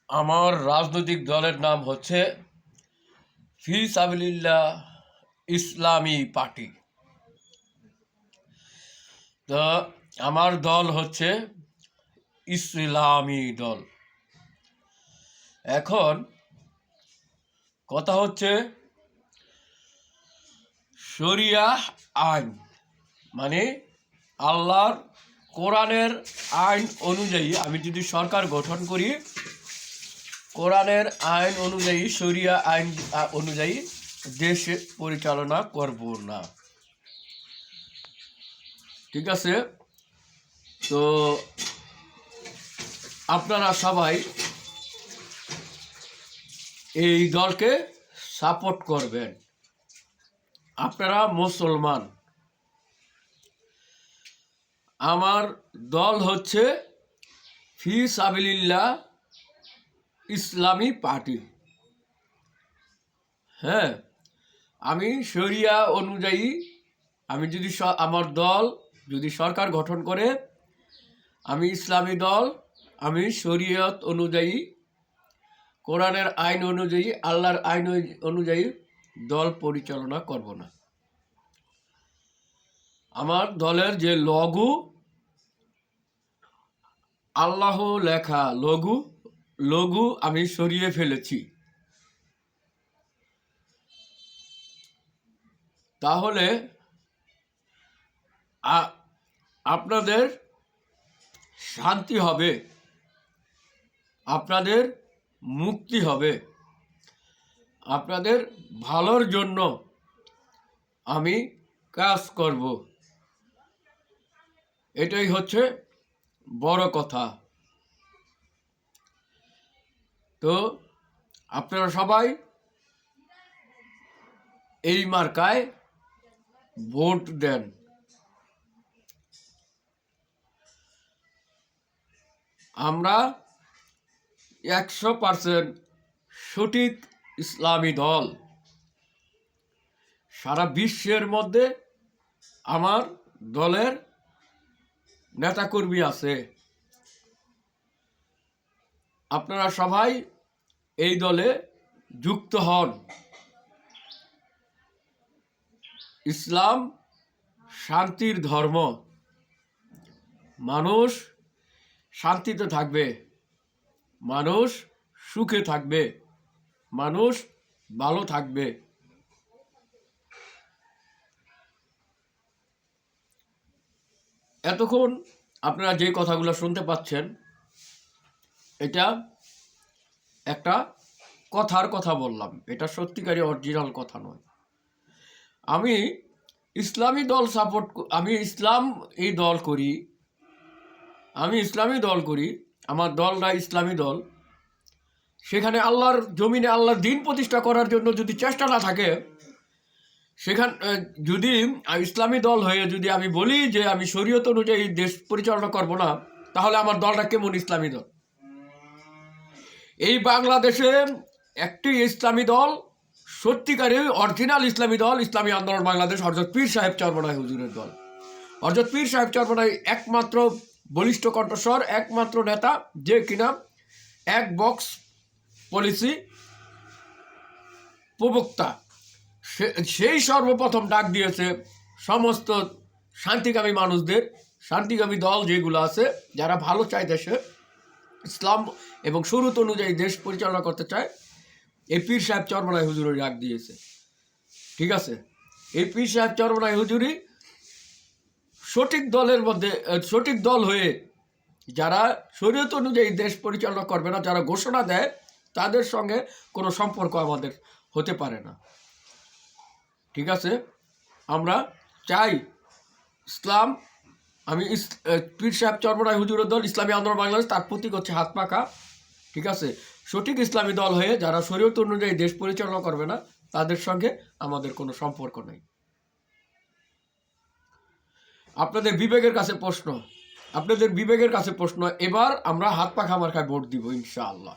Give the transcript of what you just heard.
আমার রাজনৈতিক দলের নাম হচ্ছে ফি সাবিলিল্লাহ ইসলামী পার্টি। তো আমার দল হচ্ছে ইসলামী দল। এখন কথা হচ্ছে শরিয়া আইন, মানে আল্লাহর কোরআনের আইন অনুযায়ী আমি যদি সরকার গঠন করি, কোরআনের আইন অনুযায়ী, শরিয়া আইন অনুযায়ী দেশ পরিচালনা করব না। ঠিক আছে? তো আপনারা সবাই এই দলকে সাপোর্ট করবেন। আপনারা মুসলমান। আমার দল হচ্ছে ফি সাবিলিল্লাহ ইসলামী পার্টি। হ্যাঁ, আমি শরিয়া অনুযায়ী আমি যদি আমার দল যদি সরকার গঠন করে, আমি ইসলামী দল, আমি শরিয়ত অনুযায়ী, কোরআনের আইন অনুযায়ী, আল্লাহর আইন অনুযায়ী দল পরিচালনা করব না। আমার দলের যে লঘু, আল্লাহ লেখা লঘু আমি সরিয়ে ফেলেছি। তাহলে আপনাদের শান্তি হবে, আপনাদের মুক্তি হবে, আপনাদের ভালোর জন্য আমি কাজ করব। এটাই হচ্ছে বড় কথা। তো আপনারা সবাই এই মার্কায় ভোট দেন। আমরা 100% সঠিক ইসলামী দল। সারা বিশ্বের মধ্যে আমার দলের নেতাকর্মী আছে। আপনারা সবাই এই দলে যুক্ত হন। ইসলাম শান্তির ধর্ম। মানুষ শান্তিতে থাকবে, মানুষ সুখে থাকবে, মানুষ ভালো থাকবে। এতক্ষণ আপনারা যে কথাগুলো শুনতে পাচ্ছেন, এটা একটা কথার কথা বললাম, এটা সত্যিকারই অরিজিনাল কথা নয়। আমি ইসলামী দল আমি ইসলামী দল করি, আমার দলটা ইসলামী দল। সেখানে আল্লাহর জমিনে আল্লাহর দ্বীন প্রতিষ্ঠা করার জন্য যদি চেষ্টা না থাকে, যদি ইসলামী দল হয়ে যদি আমি বলি যে আমি শরীয়ত অনুযায়ী দেশ পরিচালনা করব না, তাহলে আমার দলটা কেমন ইসলামী দল? এই বাংলাদেশে একটি ইসলামী দল, সত্যিকারের অরিজিনাল ইসলামী দল, ইসলামী আন্দোলন বাংলাদেশ, হযরত পীর সাহেব চরমনাই হুজুরের দল। হযরত পীর সাহেব চরমনাই একমাত্র বলিষ্ঠ কণ্ঠস্বর, একমাত্র নেতা যে কিনা এক বক্স পলিসি প্রবক্তা। সেই সর্বপ্রথম ডাক দিয়েছে সমস্ত শান্তিকামী মানুষদের, শান্তিকামী দল যেগুলো আছে, যারা ভালো চায় দেশে, ইসলাম এবং শরীয়ত অনুযায়ী দেশ পরিচালনা করতে চায়, এই পীর সাহেব চরমনাই হুজুরের ডাক দিয়েছে। ঠিক আছে? এই পীর সাহেব চরমনাই হুজুরই সঠিক দলের মধ্যে, সঠিক দল হয়ে যারা শরীয়ত অনুযায়ী দেশ পরিচালনা করবে না, যারা ঘোষণা দেয়, তাদের সঙ্গে কোনো সম্পর্ক আমাদের হতে পারে না। ঠিক আছে? আমরা চাই ইসলাম। আমি পীর সাহেব চরমনাই হুজুরের দল, ইসলামী আন্দোলন বাংলাদেশ, তার প্রতীক হচ্ছে হাত পাখা। ঠিক আছে? সঠিক ইসলামী দল হয়ে যারা শরীয়ত অনুযায়ী দেশ পরিচালনা করবে না, তাদের সঙ্গে আমাদের কোনো সম্পর্ক নেই। আপনাদের বিবেকের কাছে প্রশ্ন, এবার আমরা হাত পাখা মার্কায় ভোট দিব ইনশাআল্লাহ।